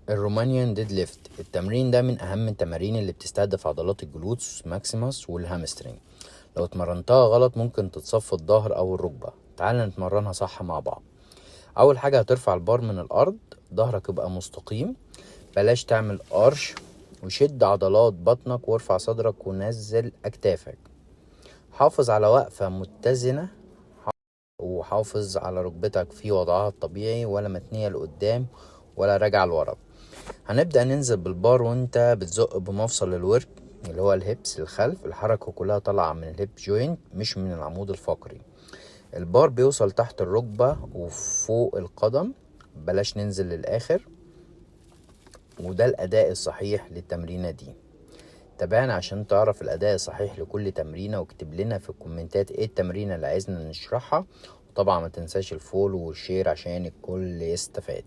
الرومانيان ديد ليفت. التمرين ده من اهم التمارين اللي بتستهدف عضلات الجلوتس ماكسيموس والهامسترينج. لو اتمرنتها غلط ممكن تتصف الظهر او الركبة. تعال نتمرنها صح مع بعض. اول حاجة هترفع البار من الارض، ظهرك يبقى مستقيم، بلاش تعمل قرش، وشد عضلات بطنك وارفع صدرك ونزل اكتافك. حافظ على وقفة متزنة، وحافظ على ركبتك في وضعها الطبيعي، ولا متنية لقدام ولا راجعة لورا. هنبدأ ننزل بالبار وانت بتزق بمفصل الورك اللي هو الهيبس للخلف. الحركة كلها طالعة من الهيب جوينت مش من العمود الفقري. البار بيوصل تحت الركبة وفوق القدم، بلاش ننزل للآخر. وده الأداء الصحيح للتمرينة دي. تابعنا عشان تعرف الأداء الصحيح لكل تمرينة، واكتب لنا في الكومنتات ايه التمرينة اللي عايزنا نشرحها. وطبعا ما تنساش الفولو والشير عشان الكل يستفاد.